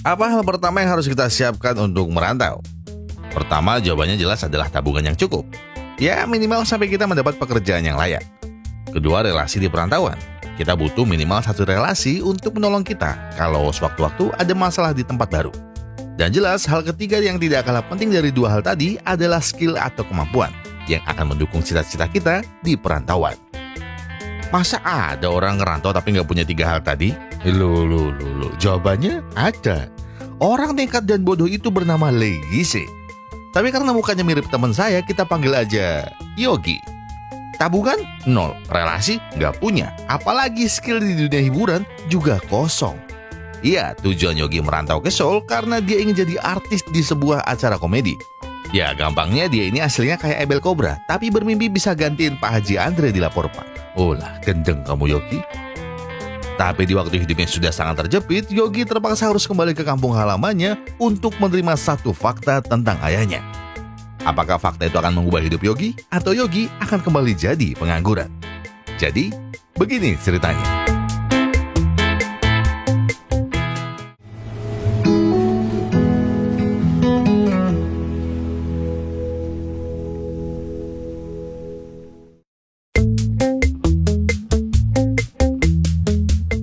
Apa hal pertama yang harus kita siapkan untuk merantau? Pertama, jawabannya jelas adalah tabungan yang cukup. Ya, minimal sampai kita mendapat pekerjaan yang layak. Kedua, relasi di perantauan. Kita butuh minimal satu relasi untuk menolong kita kalau sewaktu-waktu ada masalah di tempat baru. Dan jelas, hal ketiga yang tidak kalah penting dari dua hal tadi adalah skill atau kemampuan yang akan mendukung cita-cita kita di perantauan. Masa ada orang ngerantau tapi nggak punya tiga hal tadi? Loh. Jawabannya ada. Orang nekat dan bodoh itu bernama Legise. Tapi karena mukanya mirip teman saya, kita panggil aja Yogi. Tabungan? 0. Relasi? Nggak punya. Apalagi skill di dunia hiburan juga kosong. Iya, tujuan Yogi merantau ke Seoul karena dia ingin jadi artis di sebuah acara komedi. Ya, gampangnya dia ini aslinya kayak Ebel Cobra, tapi bermimpi bisa gantiin Pak Haji Andre di Laporpa. Olah, gendeng kamu Yogi. Tapi di waktu hidupnya sudah sangat terjepit, Yogi terpaksa harus kembali ke kampung halamannya untuk menerima satu fakta tentang ayahnya. Apakah fakta itu akan mengubah hidup Yogi, atau Yogi akan kembali jadi pengangguran? Jadi, begini ceritanya.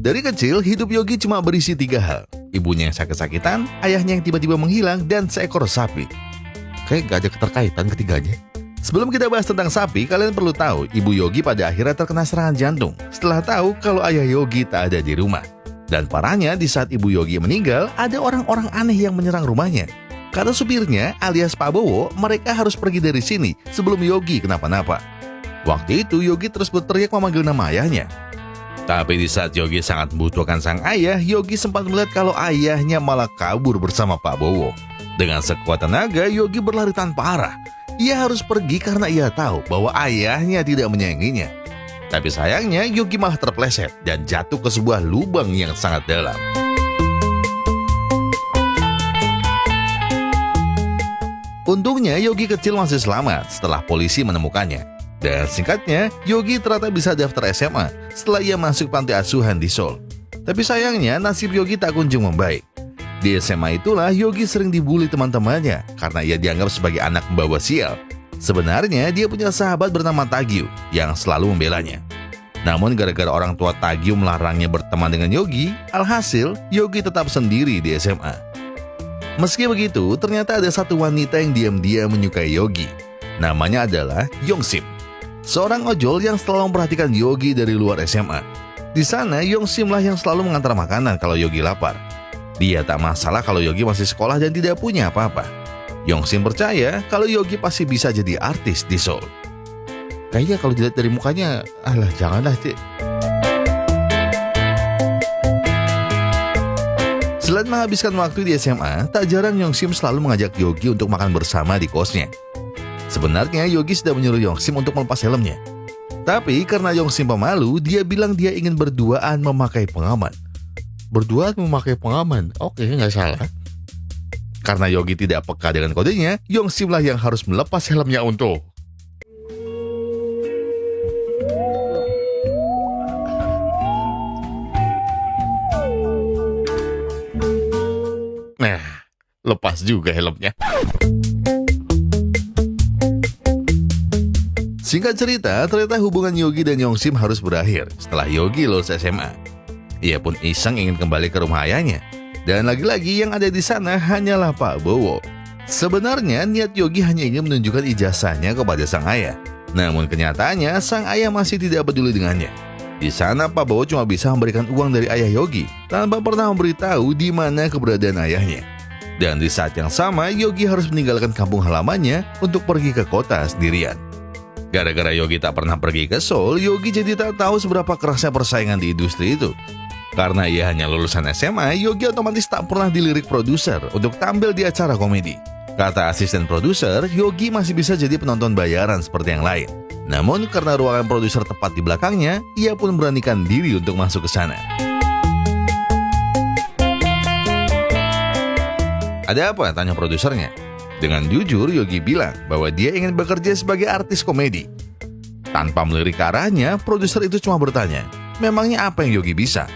Dari kecil, hidup Yogi cuma berisi 3 hal. Ibunya yang sakit-sakitan, ayahnya yang tiba-tiba menghilang, dan seekor sapi. Kayak gak ada keterkaitan ketiganya. Sebelum kita bahas tentang sapi, kalian perlu tahu, ibu Yogi pada akhirnya terkena serangan jantung setelah tahu kalau ayah Yogi tak ada di rumah. Dan parahnya, di saat ibu Yogi meninggal, ada orang-orang aneh yang menyerang rumahnya. Kata supirnya, alias Pak Bowo, mereka harus pergi dari sini sebelum Yogi kenapa-napa. Waktu itu, Yogi terus berteriak memanggil nama ayahnya. Tapi di saat Yogi sangat membutuhkan sang ayah, Yogi sempat melihat kalau ayahnya malah kabur bersama Pak Bowo. Dengan sekuat tenaga, Yogi berlari tanpa arah. Ia harus pergi karena ia tahu bahwa ayahnya tidak menyayanginya. Tapi sayangnya, Yogi malah terpleset dan jatuh ke sebuah lubang yang sangat dalam. Untungnya, Yogi kecil masih selamat setelah polisi menemukannya. Dan singkatnya, Yogi ternyata bisa daftar SMA setelah ia masuk panti asuhan di Seoul. Tapi sayangnya, nasib Yogi tak kunjung membaik. Di SMA itulah Yogi sering dibully teman-temannya karena ia dianggap sebagai anak pembawa sial. Sebenarnya dia punya sahabat bernama Tagyu yang selalu membelanya. Namun gara-gara orang tua Tagyu melarangnya berteman dengan Yogi, alhasil Yogi tetap sendiri di SMA. Meski begitu, ternyata ada satu wanita yang diam-diam menyukai Yogi. Namanya adalah Yongsim, seorang ojol yang selalu memperhatikan Yogi dari luar SMA. Di sana, Yongsim lah yang selalu mengantar makanan kalau Yogi lapar. Dia tak masalah kalau Yogi masih sekolah dan tidak punya apa-apa. Yongsim percaya kalau Yogi pasti bisa jadi artis di Seoul. Kayaknya kalau dilihat dari mukanya, alah janganlah cik. Selain menghabiskan waktu di SMA, tak jarang Yongsim selalu mengajak Yogi untuk makan bersama di kosnya. Sebenarnya Yogi sudah menyuruh Yongsim untuk melepas helmnya. Tapi karena Yongsim pemalu, dia bilang dia ingin berduaan memakai pengaman. Berduaan memakai pengaman, oke nggak salah. Karena Yogi tidak peka dengan kodenya, Yongsim lah yang harus melepas helmnya untuk. Nah, lepas juga helmnya. Singkat cerita, ternyata hubungan Yogi dan Yongsim harus berakhir setelah Yogi lulus SMA. Ia pun iseng ingin kembali ke rumah ayahnya. Dan lagi-lagi yang ada di sana hanyalah Pak Bowo. Sebenarnya niat Yogi hanya ingin menunjukkan ijazahnya kepada sang ayah. Namun kenyataannya sang ayah masih tidak peduli dengannya. Di sana Pak Bowo cuma bisa memberikan uang dari ayah Yogi tanpa pernah memberitahu di mana keberadaan ayahnya. Dan di saat yang sama Yogi harus meninggalkan kampung halamannya untuk pergi ke kota sendirian. Gara-gara Yogi tak pernah pergi ke Seoul, Yogi jadi tak tahu seberapa kerasnya persaingan di industri itu. Karena ia hanya lulusan SMA, Yogi otomatis tak pernah dilirik produser untuk tampil di acara komedi. Kata asisten produser, Yogi masih bisa jadi penonton bayaran seperti yang lain. Namun karena ruangan produser tepat di belakangnya, ia pun beranikan diri untuk masuk ke sana. Ada apa? Tanya produsernya. Dengan jujur, Yogi bilang bahwa dia ingin bekerja sebagai artis komedi. Tanpa melirik ke arahnya, produser itu cuma bertanya, memangnya apa yang Yogi bisa?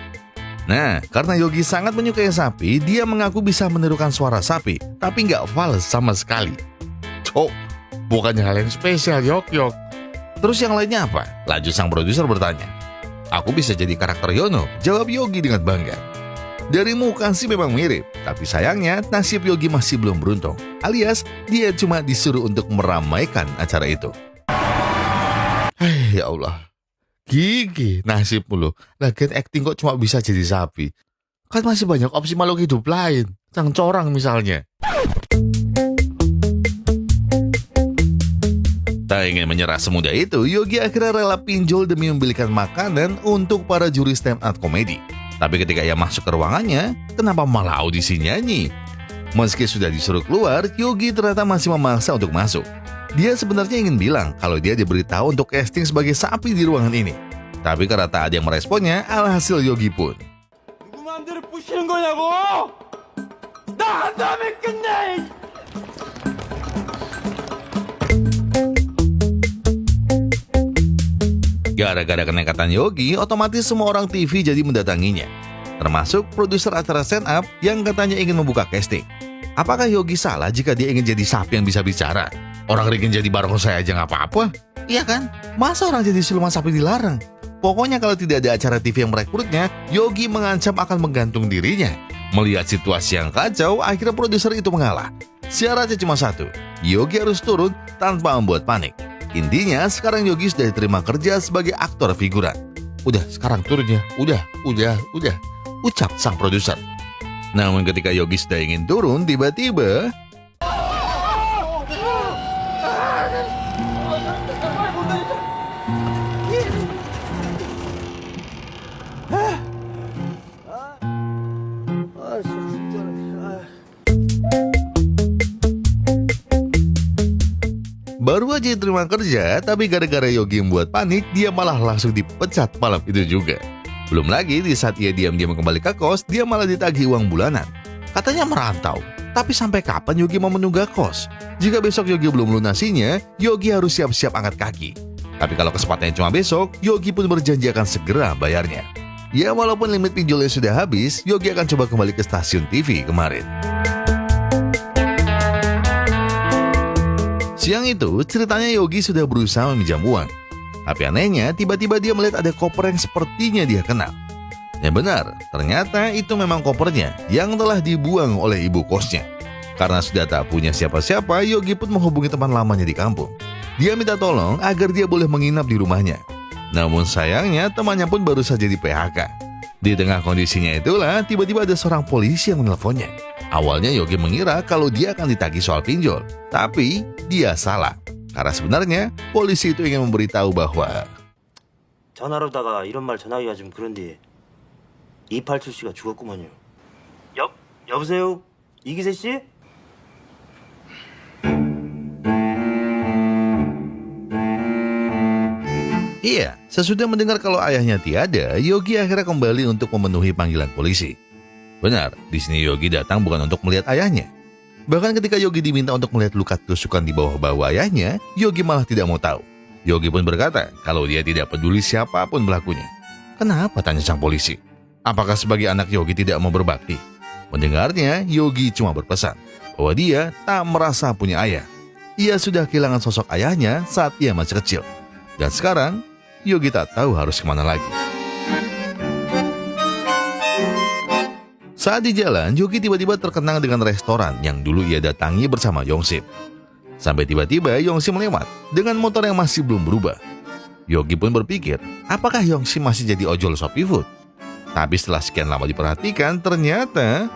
Nah, karena Yogi sangat menyukai sapi, dia mengaku bisa menirukan suara sapi, tapi nggak fals sama sekali. Cok, bukannya hal yang spesial, Yok. Terus yang lainnya apa? Lanjut sang produser bertanya. Aku bisa jadi karakter Yono, jawab Yogi dengan bangga. Dari muka sih memang mirip, tapi sayangnya nasib Yogi masih belum beruntung. Alias, dia cuma disuruh untuk meramaikan acara itu. Ya Allah. Gigi, nasib lu. Lagian acting kok cuma bisa jadi sapi. Kan masih banyak opsi makhluk hidup lain. Corang misalnya. Tak ingin menyerah semudah itu, Yogi akhirnya rela pinjol demi membelikan makanan untuk para juri stand up komedi. Tapi ketika ia masuk ke ruangannya, kenapa malah audisi nyanyi? Meski sudah disuruh keluar, Yogi ternyata masih memaksa untuk masuk. Dia sebenarnya ingin bilang kalau dia diberitahu untuk casting sebagai sapi di ruangan ini. Tapi karena tak ada yang meresponnya, alhasil Yogi pun. Gara-gara kenekatan Yogi, otomatis semua orang TV jadi mendatanginya. Termasuk produser acara stand up yang katanya ingin membuka casting. Apakah Yogi salah jika dia ingin jadi sapi yang bisa bicara? Orang ingin jadi barongsai aja nggak apa-apa. Iya kan? Masa orang jadi siluman sapi dilarang? Pokoknya kalau tidak ada acara TV yang merekrutnya, Yogi mengancam akan menggantung dirinya. Melihat situasi yang kacau, akhirnya produser itu mengalah. Syaratnya cuma satu, Yogi harus turun tanpa membuat panik. Intinya sekarang Yogi sudah diterima kerja sebagai aktor figuran. Udah, sekarang turun ya. Udah. Ucap sang produser. Namun ketika Yogi sudah ingin turun, tiba-tiba baru aja diterima kerja, tapi gara-gara Yogi membuat panik, dia malah langsung dipecat malam itu juga. Belum lagi di saat ia diam-diam kembali ke kos, dia malah ditagih uang bulanan. Katanya merantau, tapi sampai kapan Yogi mau menunggak kos? Jika besok Yogi belum melunasinya, Yogi harus siap-siap angkat kaki. Tapi kalau kesempatannya cuma besok, Yogi pun berjanji akan segera bayarnya. Ya walaupun limit pinjolnya sudah habis, Yogi akan coba kembali ke stasiun TV kemarin. Siang itu, ceritanya Yogi sudah berusaha meminjam uang. Tapi anehnya, tiba-tiba dia melihat ada koper yang sepertinya dia kenal. Ya benar, ternyata itu memang kopernya yang telah dibuang oleh ibu kosnya. Karena sudah tak punya siapa-siapa, Yogi pun menghubungi teman lamanya di kampung. Dia minta tolong agar dia boleh menginap di rumahnya. Namun sayangnya, temannya pun baru saja di PHK. Di tengah kondisinya itulah, tiba-tiba ada seorang polisi yang menelponnya. Awalnya Yogi mengira kalau dia akan ditagih soal pinjol, tapi dia salah. Karena sebenarnya polisi itu ingin memberitahu bahwa 전화로다가 이런 말 전하기가 좀 그런데 이팔철 씨가 죽었구만요. 여보세요? 이기세 씨? iya, sesudah mendengar kalau ayahnya tiada, Yogi akhirnya kembali untuk memenuhi panggilan polisi. Benar, di sini Yogi datang bukan untuk melihat ayahnya. Bahkan ketika Yogi diminta untuk melihat luka tusukan di bawah ayahnya, Yogi malah tidak mau tahu. Yogi pun berkata kalau dia tidak peduli siapapun pelakunya. Kenapa, tanya sang polisi? Apakah sebagai anak Yogi tidak mau berbakti? Mendengarnya, Yogi cuma berpesan bahwa dia tak merasa punya ayah. Ia sudah kehilangan sosok ayahnya saat ia masih kecil. Dan sekarang, Yogi tak tahu harus kemana lagi. Saat di jalan, Yogi tiba-tiba terkenang dengan restoran yang dulu ia datangi bersama Yongsim. Sampai tiba-tiba Yongsim lewat dengan motor yang masih belum berubah. Yogi pun berpikir, apakah Yongsim masih jadi ojol Shopee Food? Tapi setelah sekian lama diperhatikan, ternyata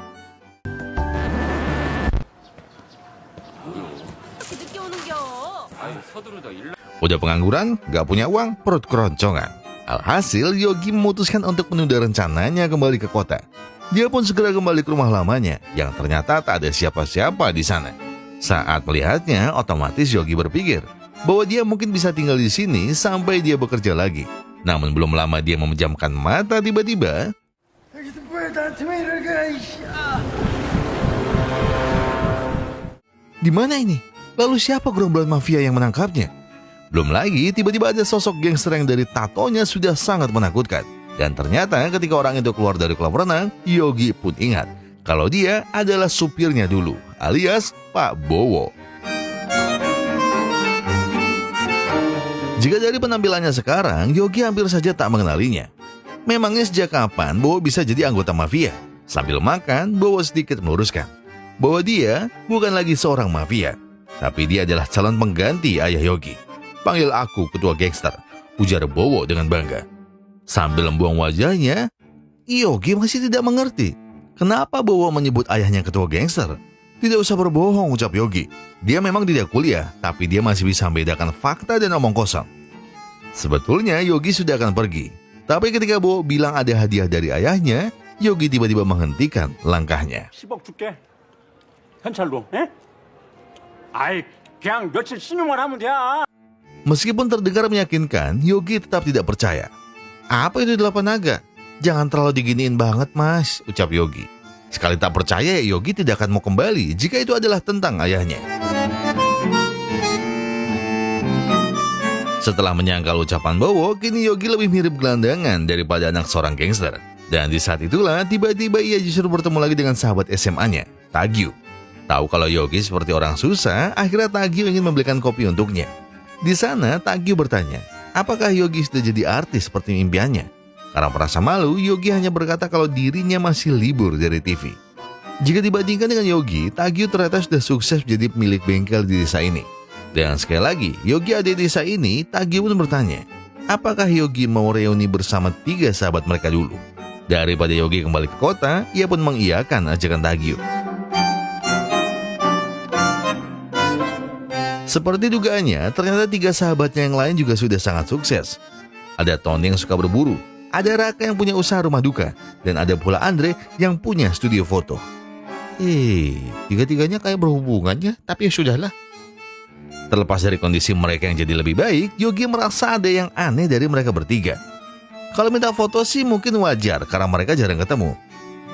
udah pengangguran, gak punya uang, perut keroncongan. Alhasil, Yogi memutuskan untuk menunda rencananya kembali ke kota. Dia pun segera kembali ke rumah lamanya, yang ternyata tak ada siapa-siapa di sana. Saat melihatnya, otomatis Yogi berpikir bahwa dia mungkin bisa tinggal di sini sampai dia bekerja lagi. Namun belum lama dia memejamkan mata, tiba-tiba di mana ini? Lalu siapa gerombolan mafia yang menangkapnya? Belum lagi, tiba-tiba ada sosok gangster yang dari tatonya sudah sangat menakutkan. Dan ternyata ketika orang itu keluar dari kolam renang, Yogi pun ingat kalau dia adalah supirnya dulu, alias Pak Bowo. Jika dari penampilannya sekarang, Yogi hampir saja tak mengenalinya. Memangnya sejak kapan Bowo bisa jadi anggota mafia? Sambil makan, Bowo sedikit meluruskan bahwa dia bukan lagi seorang mafia, tapi dia adalah calon pengganti ayah Yogi. Panggil aku ketua gangster, ujar Bowo dengan bangga. Sambil membuang wajahnya, Yogi masih tidak mengerti kenapa Bowo menyebut ayahnya ketua gangster. Tidak usah berbohong, ucap Yogi. Dia memang tidak kuliah, tapi dia masih bisa membedakan fakta dan omong kosong. Sebetulnya Yogi sudah akan pergi, tapi ketika Bowo bilang ada hadiah dari ayahnya, Yogi tiba-tiba menghentikan langkahnya. 10억 줄게. 현찰로. 에? 아이, 그냥 며칠 신용만 하면 돼. Meskipun terdengar meyakinkan, Yogi tetap tidak percaya. Apa itu 8 naga? Jangan terlalu diginiin banget, Mas, ucap Yogi. Sekali tak percaya, Yogi tidak akan mau kembali jika itu adalah tentang ayahnya. Setelah menyangkal ucapan Bowo, kini Yogi lebih mirip gelandangan daripada anak seorang gangster. Dan di saat itulah, tiba-tiba ia justru bertemu lagi dengan sahabat SMA-nya, Tagyu. Tahu kalau Yogi seperti orang susah, akhirnya Tagyu ingin membelikan kopi untuknya. Di sana, Tagyu bertanya, apakah Yogi sudah jadi artis seperti impiannya? Karena merasa malu, Yogi hanya berkata kalau dirinya masih libur dari TV. Jika dibandingkan dengan Yogi, Tagyu ternyata sudah sukses menjadi pemilik bengkel di desa ini. Dan sekali lagi, Yogi ada di desa ini, Tagyu pun bertanya, apakah Yogi mau reuni bersama 3 sahabat mereka dulu? Daripada Yogi kembali ke kota, ia pun mengiyakan ajakan Tagyu. Seperti dugaannya, ternyata 3 sahabatnya yang lain juga sudah sangat sukses. Ada Tony yang suka berburu, ada Raka yang punya usaha rumah duka, dan ada pula Andre yang punya studio foto. Tiga-tiganya kayak berhubungannya, tapi ya sudahlah. Terlepas dari kondisi mereka yang jadi lebih baik, Yogi merasa ada yang aneh dari mereka bertiga. Kalau minta foto sih mungkin wajar karena mereka jarang ketemu.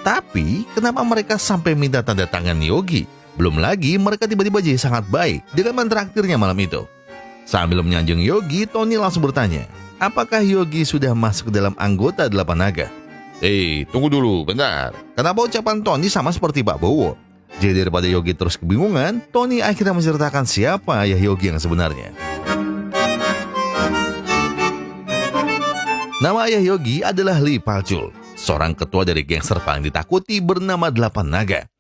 Tapi kenapa mereka sampai minta tanda tangan Yogi? Belum lagi mereka tiba-tiba jadi sangat baik dengan mentraktirnya malam itu. Sambil menyanjung Yogi, Tony langsung bertanya, apakah Yogi sudah masuk ke dalam anggota 8 naga? Tunggu dulu, bentar. Kenapa ucapan Tony sama seperti Pak Bowo? Jadi daripada Yogi terus kebingungan, Tony akhirnya menceritakan siapa ayah Yogi yang sebenarnya. Nama ayah Yogi adalah Lee Palchul, seorang ketua dari gangster paling ditakuti bernama 8 Naga.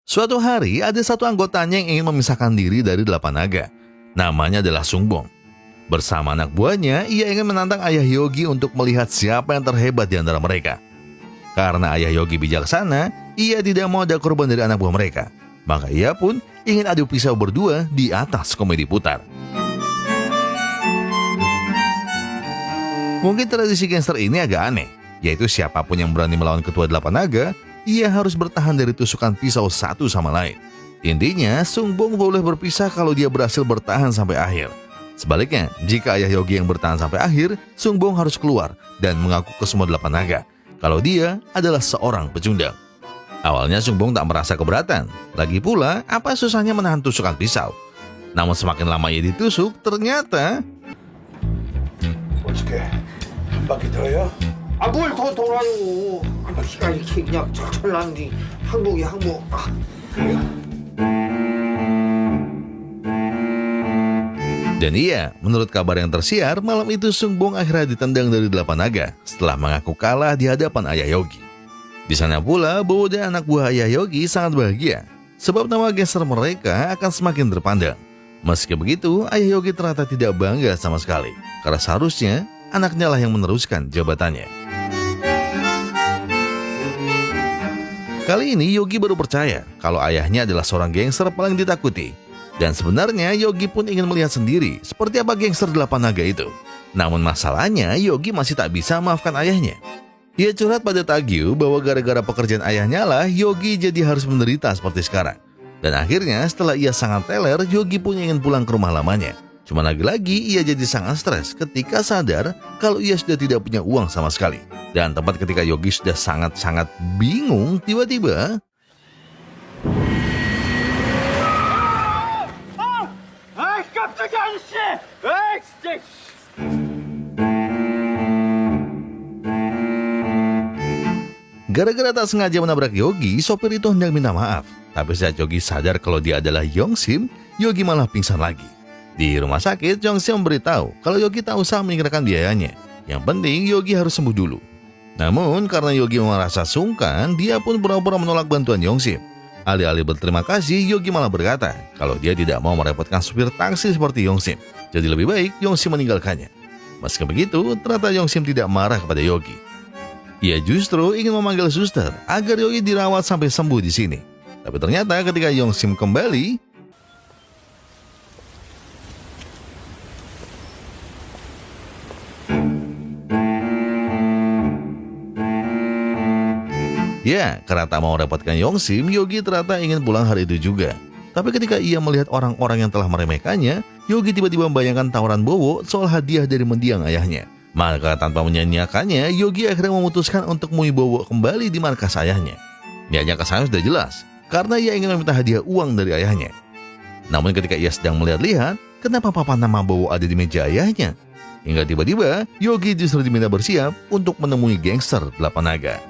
Suatu hari ada satu anggotanya yang ingin memisahkan diri dari 8 Naga. Namanya adalah Sungbong. Bersama anak buahnya, ia ingin menantang ayah Yogi untuk melihat siapa yang terhebat di antara mereka. Karena ayah Yogi bijaksana, ia tidak mau ada korban dari anak buah mereka. Maka ia pun ingin adu pisau berdua di atas komedi putar. Mungkin tradisi gangster ini agak aneh, yaitu siapapun yang berani melawan ketua 8 naga, ia harus bertahan dari tusukan pisau satu sama lain. Intinya, Sungbong boleh berpisah kalau dia berhasil bertahan sampai akhir. Sebaliknya, jika ayah Yogi yang bertahan sampai akhir, Sungbong harus keluar dan mengaku ke semua 8 naga kalau dia adalah seorang pecundang. Awalnya Sungbong tak merasa keberatan. Lagi pula, apa susahnya menahan tusukan pisau? Namun semakin lama ia ditusuk, ternyata... 어떻게 한 바퀴 더요? 뭘 더 돌아요. 시간이 이렇게 그냥 철철 나는데 항복이 항복. Dan iya, menurut kabar yang tersiar, malam itu Sungbong akhirnya ditendang dari 8 naga setelah mengaku kalah di hadapan ayah Yogi. Di sana pula, Bowo dan anak buah ayah Yogi sangat bahagia, sebab nama gangster mereka akan semakin terpandang. Meski begitu, ayah Yogi ternyata tidak bangga sama sekali, karena seharusnya anaknya lah yang meneruskan jabatannya. Kali ini Yogi baru percaya kalau ayahnya adalah seorang gangster paling ditakuti. Dan sebenarnya Yogi pun ingin melihat sendiri seperti apa gangster 8 naga itu. Namun masalahnya Yogi masih tak bisa maafkan ayahnya. Ia curhat pada Tagyu bahwa gara-gara pekerjaan ayahnya lah Yogi jadi harus menderita seperti sekarang. Dan akhirnya setelah ia sangat teler, Yogi pun ingin pulang ke rumah lamanya. Cuma lagi-lagi ia jadi sangat stres ketika sadar kalau ia sudah tidak punya uang sama sekali. Dan tepat ketika Yogi sudah sangat-sangat bingung, tiba-tiba... 아이, 깜짝이야, 아저씨! 에이, 진짜! Gara-gara tak sengaja menabrak Yogi, sopir itu hendak minta maaf. Tapi saat Yogi sadar kalau dia adalah Yongsim, Yogi malah pingsan lagi. Di rumah sakit, Yongsim memberitahu kalau Yogi tak usah menyingkirkan biayanya. Yang penting Yogi harus sembuh dulu. Namun karena Yogi merasa sungkan, dia pun pura-pura menolak bantuan Yongsim. Alih-alih berterima kasih, Yogi malah berkata kalau dia tidak mau merepotkan supir taksi seperti Yongsim. Jadi lebih baik Yongsim meninggalkannya. Meski begitu, ternyata Yongsim tidak marah kepada Yogi. Ia justru ingin memanggil suster agar Yogi dirawat sampai sembuh di sini. Tapi ternyata ketika Yongsim kembali, ya, karena tak mau merepotkan Yongsim, Yogi ternyata ingin pulang hari itu juga. Tapi ketika ia melihat orang-orang yang telah meremehkannya, Yogi tiba-tiba membayangkan tawaran Bowo soal hadiah dari mendiang ayahnya. Maka tanpa menyanyiakannya, Yogi akhirnya memutuskan untuk menemui Bowo kembali di markas ayahnya. Niatnya kesannya sudah jelas, karena ia ingin meminta hadiah uang dari ayahnya. Namun ketika ia sedang melihat-lihat, kenapa papan nama Bowo ada di meja ayahnya? Hingga tiba-tiba, Yogi justru diminta bersiap untuk menemui gangster 8 naga.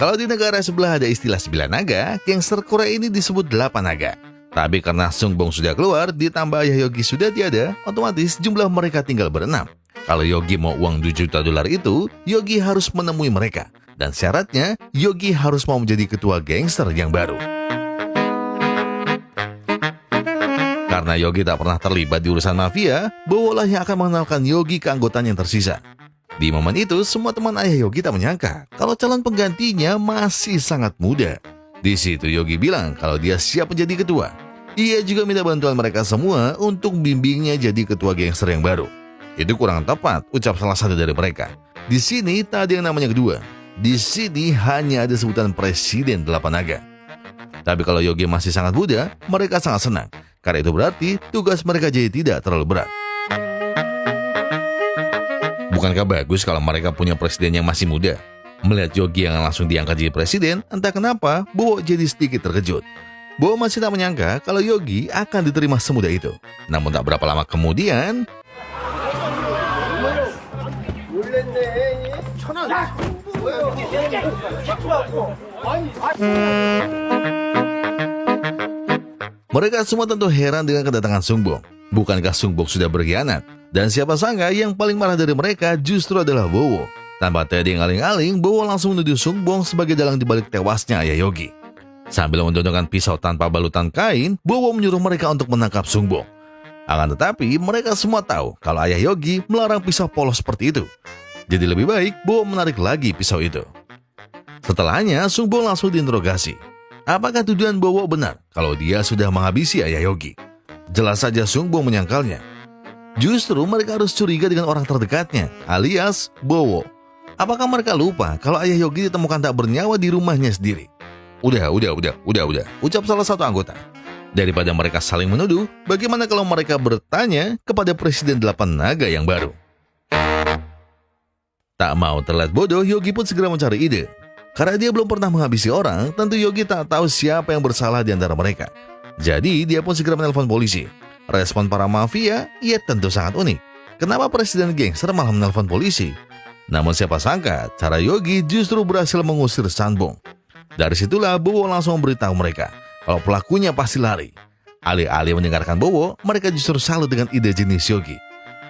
Kalau di negara sebelah ada istilah 9 naga, gangster Korea ini disebut 8 naga. Tapi karena Sung Bong sudah keluar, ditambah ayah Yogi sudah tiada, otomatis jumlah mereka tinggal berenam. Kalau Yogi mau uang $2 juta itu, Yogi harus menemui mereka. Dan syaratnya, Yogi harus mau menjadi ketua gangster yang baru. Karena Yogi tak pernah terlibat di urusan mafia, Bowo lah yang akan mengenalkan Yogi ke anggotanya yang tersisa. Di momen itu, semua teman ayah Yogi tak menyangka kalau calon penggantinya masih sangat muda. Di situ Yogi bilang kalau dia siap menjadi ketua. Ia juga minta bantuan mereka semua untuk bimbingnya jadi ketua gangster yang baru. Itu kurang tepat, ucap salah satu dari mereka. Di sini tak ada yang namanya kedua. Di sini hanya ada sebutan Presiden 8 Naga. Tapi kalau Yogi masih sangat muda, mereka sangat senang. Karena itu berarti tugas mereka jadi tidak terlalu berat. Bukankah bagus kalau mereka punya presiden yang masih muda? Melihat Yogi yang langsung diangkat jadi presiden, entah kenapa Bowo jadi sedikit terkejut. Bowo masih tak menyangka kalau Yogi akan diterima semudah itu. Namun tak berapa lama kemudian, mereka semua tentu heran dengan kedatangan Sung Bong. Bukankah Sung Bong sudah berkhianat? Dan siapa sangka yang paling marah dari mereka justru adalah Bowo. Tanpa tedeng aling-aling, Bowo langsung menuduh Sung Bong sebagai dalang dibalik tewasnya ayah Yogi. Sambil mendodongkan pisau tanpa balutan kain, Bowo menyuruh mereka untuk menangkap Sung Bong. Akan tetapi, mereka semua tahu kalau ayah Yogi melarang pisau polos seperti itu. Jadi lebih baik Bowo menarik lagi pisau itu. Setelahnya, Sung Bong langsung diinterogasi. Apakah tuduhan Bowo benar kalau dia sudah menghabisi ayah Yogi? Jelas saja Sung Bong menyangkalnya. Justru mereka harus curiga dengan orang terdekatnya, alias Bowo. Apakah mereka lupa kalau ayah Yogi ditemukan tak bernyawa di rumahnya sendiri? Udah, ucap salah satu anggota. Daripada mereka saling menuduh, bagaimana kalau mereka bertanya kepada Presiden 8 Naga yang baru? Tak mau terlihat bodoh, Yogi pun segera mencari ide. Karena dia belum pernah menghabisi orang, tentu Yogi tak tahu siapa yang bersalah di antara mereka. Jadi dia pun segera menelpon polisi. Respon para mafia, ia tentu sangat unik. Kenapa Presiden gangster malah menelpon polisi? Namun siapa sangka, cara Yogi justru berhasil mengusir Sung Bong. Dari situlah Bowo langsung memberitahu mereka kalau pelakunya pasti lari. Alih-alih mendengarkan Bowo, mereka justru salut dengan ide jenis Yogi.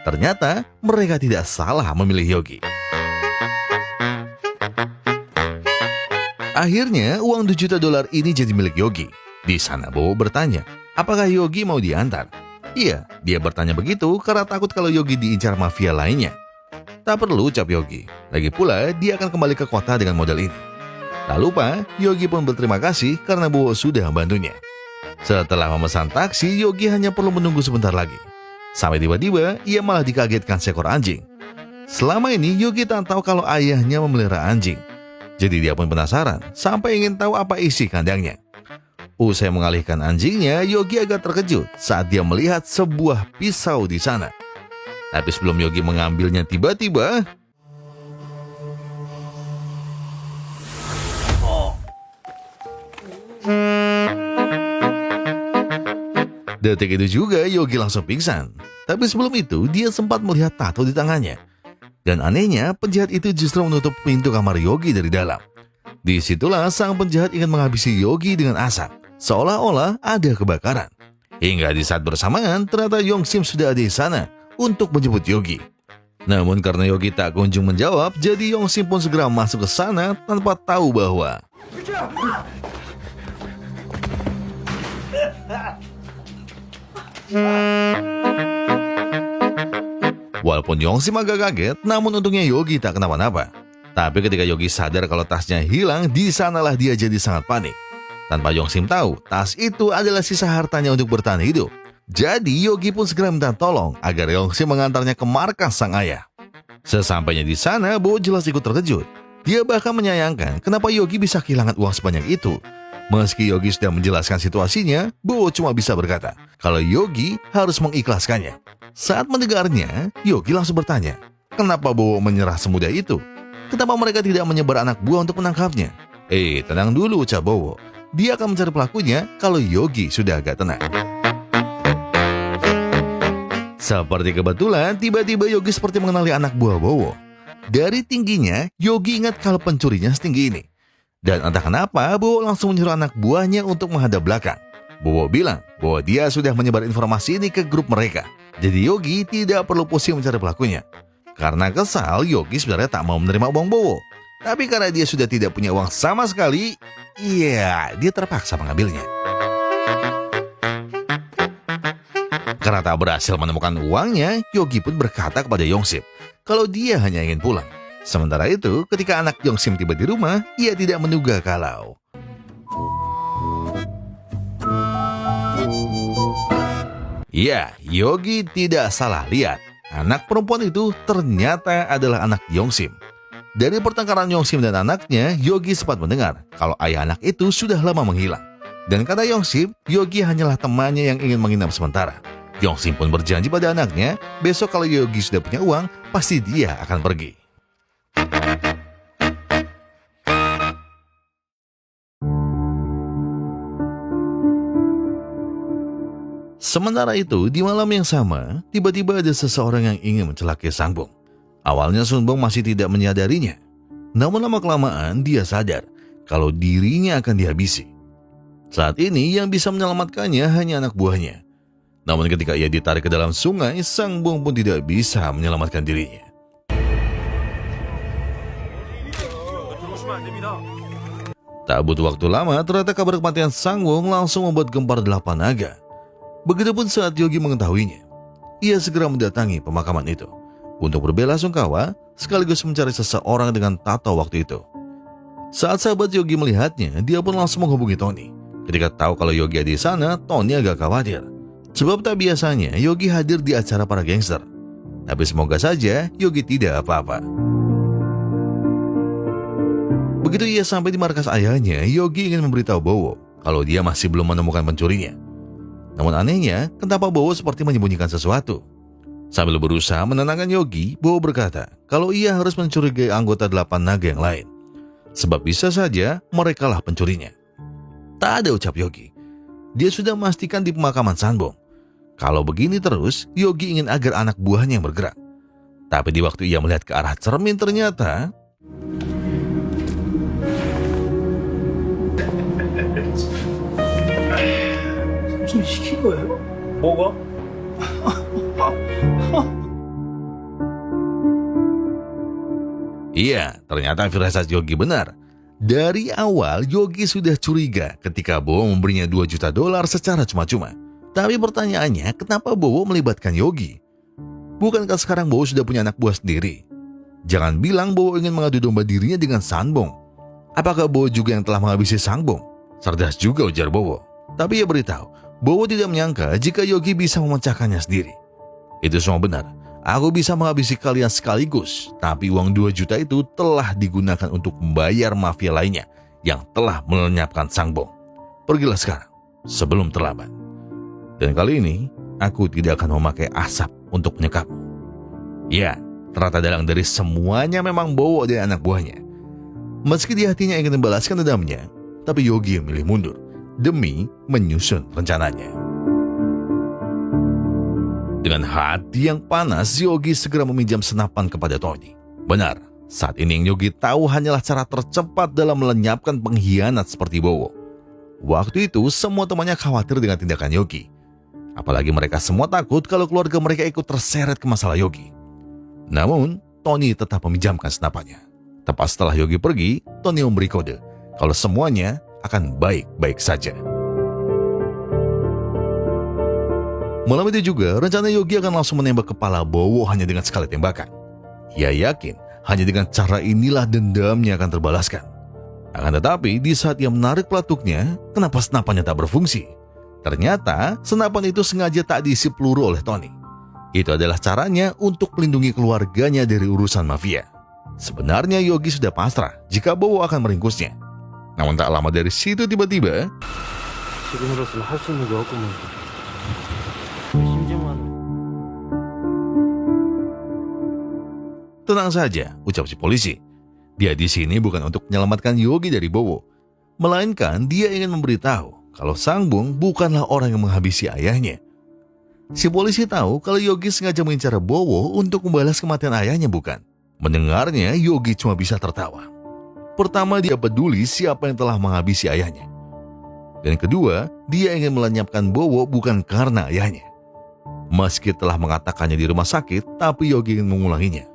Ternyata mereka tidak salah memilih Yogi. Akhirnya uang $2 juta ini jadi milik Yogi. Di sana Bowo bertanya, apakah Yogi mau diantar? Iya, dia bertanya begitu karena takut kalau Yogi diincar mafia lainnya. Tak perlu, ucap Yogi. Lagi pula, dia akan kembali ke kota dengan modal ini. Tak lupa, Yogi pun berterima kasih karena Bowo sudah membantunya. Setelah memesan taksi, Yogi hanya perlu menunggu sebentar lagi. Sampai tiba-tiba, ia malah dikagetkan seekor anjing. Selama ini, Yogi tak tahu kalau ayahnya memelihara anjing. Jadi dia pun penasaran, sampai ingin tahu apa isi kandangnya. Usai mengalihkan anjingnya, Yogi agak terkejut saat dia melihat sebuah pisau di sana. Tapi sebelum Yogi mengambilnya tiba-tiba, Detik itu juga Yogi langsung pingsan. Tapi sebelum itu dia sempat melihat tato di tangannya. Dan anehnya penjahat itu justru menutup pintu kamar Yogi dari dalam. Disitulah sang penjahat ingin menghabisi Yogi dengan asap. Seolah-olah ada kebakaran. Hingga di saat bersamaan ternyata Yongsim sudah ada di sana untuk menjemput Yogi. Namun karena Yogi tak kunjung menjawab, jadi Yongsim pun segera masuk ke sana tanpa tahu bahwa walaupun Yongsim agak kaget, namun untungnya Yogi tak kenapa-napa. Tapi ketika Yogi sadar kalau tasnya hilang, di sanalah dia jadi sangat panik. Tanpa Yongsim tahu, tas itu adalah sisa hartanya untuk bertahan hidup. Jadi Yogi pun segera minta tolong agar Yongsim mengantarnya ke markas sang ayah. Sesampainya di sana, Bowo jelas ikut terkejut. Dia bahkan menyayangkan kenapa Yogi bisa kehilangan uang sebanyak itu. Meski Yogi sudah menjelaskan situasinya, Bowo cuma bisa berkata kalau Yogi harus mengikhlaskannya. Saat mendengarnya, Yogi langsung bertanya, kenapa Bowo menyerah semudah itu? Kenapa mereka tidak menyebar anak buah untuk menangkapnya? Tenang dulu, ucap Bowo. Dia akan mencari pelakunya kalau Yogi sudah agak tenang. Seperti kebetulan, tiba-tiba Yogi seperti mengenali anak buah Bowo. Dari tingginya, Yogi ingat kalau pencurinya setinggi ini. Dan entah kenapa, Bowo langsung menyuruh anak buahnya untuk menghadap belakang. Bowo bilang bahwa dia sudah menyebar informasi ini ke grup mereka. Jadi Yogi tidak perlu pusing mencari pelakunya. Karena kesal, Yogi sebenarnya tak mau menerima uang Bowo. Tapi karena dia sudah tidak punya uang sama sekali, dia terpaksa mengambilnya. Karena tak berhasil menemukan uangnya, Yogi pun berkata kepada Yongsim kalau dia hanya ingin pulang. Sementara itu, ketika anak Yongsim tiba di rumah, ia tidak menduga kalau Yogi tidak salah lihat. Anak perempuan itu ternyata adalah anak Yongsim. Dari pertengkaran Yongsim dan anaknya, Yogi sempat mendengar kalau ayah anak itu sudah lama menghilang. Dan kata Yongsim, Yogi hanyalah temannya yang ingin menginap sementara. Yongsim pun berjanji pada anaknya, besok kalau Yogi sudah punya uang, pasti dia akan pergi. Sementara itu, di malam yang sama, tiba-tiba ada seseorang yang ingin mencelakai Sangbong. Awalnya Sunbong masih tidak menyadarinya. Namun lama-kelamaan dia sadar kalau dirinya akan dihabisi. Saat ini yang bisa menyelamatkannya hanya anak buahnya. Namun ketika ia ditarik ke dalam sungai, Sangbong pun tidak bisa menyelamatkan dirinya. Tak butuh waktu lama, ternyata kabar kematian Sangbong langsung membuat gempar 8 naga. Begitupun saat Yogi mengetahuinya. Ia segera mendatangi pemakaman itu untuk berbelasungkawa sekaligus mencari seseorang dengan tato waktu itu. Saat sahabat Yogi melihatnya, dia pun langsung menghubungi Tony. Ketika tahu kalau Yogi ada di sana, Tony agak khawatir. Sebab tak biasanya Yogi hadir di acara para gangster. Tapi semoga saja Yogi tidak apa-apa. Begitu ia sampai di markas ayahnya, Yogi ingin memberitahu Bowo kalau dia masih belum menemukan pencurinya. Namun anehnya, kenapa Bowo seperti menyembunyikan sesuatu? Sambil berusaha menenangkan Yogi, Bowo berkata kalau ia harus mencurigai anggota 8 naga yang lain. Sebab bisa saja merekalah pencurinya. Tak ada, ucap Yogi. Dia sudah memastikan di pemakaman Sangbong. Kalau begini terus, Yogi ingin agar anak buahnya yang bergerak. Tapi di waktu ia melihat ke arah cermin ternyata 무슨 시킨 거예요? 뭐가? Iya, ternyata firasat Yogi benar. Dari awal Yogi sudah curiga ketika Bowo memberinya $2 juta secara cuma-cuma. Tapi pertanyaannya, kenapa Bowo melibatkan Yogi? Bukankah sekarang Bowo sudah punya anak buah sendiri? Jangan bilang Bowo ingin mengadu domba dirinya dengan Sangbong. Apakah Bowo juga yang telah menghabisi Sangbong? Cerdas juga, ujar Bowo. Tapi ia beritahu, Bowo tidak menyangka jika Yogi bisa memecahkannya sendiri. Itu semua benar. Aku bisa menghabisi kalian sekaligus, tapi uang 2 juta itu telah digunakan untuk membayar mafia lainnya yang telah melenyapkan Sangbong. Pergilah sekarang, sebelum terlambat. Dan kali ini, aku tidak akan memakai asap untuk menyekapmu. Ya, ternyata dalang dari semuanya memang Bowo dan anak buahnya. Meski di hatinya ingin membalaskan dendamnya, tapi Yogi memilih mundur demi menyusun rencananya. Dengan hati yang panas, Yogi segera meminjam senapan kepada Tony. Benar, saat ini yang Yogi tahu hanyalah cara tercepat dalam melenyapkan pengkhianat seperti Bowo. Waktu itu, semua temannya khawatir dengan tindakan Yogi. Apalagi mereka semua takut kalau keluarga mereka ikut terseret ke masalah Yogi. Namun, Tony tetap meminjamkan senapannya. Tepat setelah Yogi pergi, Tony memberi kode kalau semuanya akan baik-baik saja. Malam itu juga, rencana Yogi akan langsung menembak kepala Bowo hanya dengan sekali tembakan. Ia yakin hanya dengan cara inilah dendamnya akan terbalaskan. Akan tetapi, di saat ia menarik pelatuknya, kenapa senapannya tak berfungsi? Ternyata, senapan itu sengaja tak diisi peluru oleh Tony. Itu adalah caranya untuk melindungi keluarganya dari urusan mafia. Sebenarnya Yogi sudah pasrah jika Bowo akan meringkusnya. Namun tak lama dari situ tiba-tiba, 지금으로서는 할 수 있는 게 없구먼. 심지만 tenang saja, ucap si polisi. Dia di sini bukan untuk menyelamatkan Yogi dari Bowo, melainkan dia ingin memberitahu kalau Sang Bung bukanlah orang yang menghabisi ayahnya. Si polisi tahu kalau Yogi sengaja mengincar Bowo untuk membalas kematian ayahnya, bukan? Mendengarnya, Yogi cuma bisa tertawa. Pertama, dia peduli siapa yang telah menghabisi ayahnya. Dan kedua, dia ingin melenyapkan Bowo bukan karena ayahnya. Meski telah mengatakannya di rumah sakit, tapi Yogi ingin mengulanginya.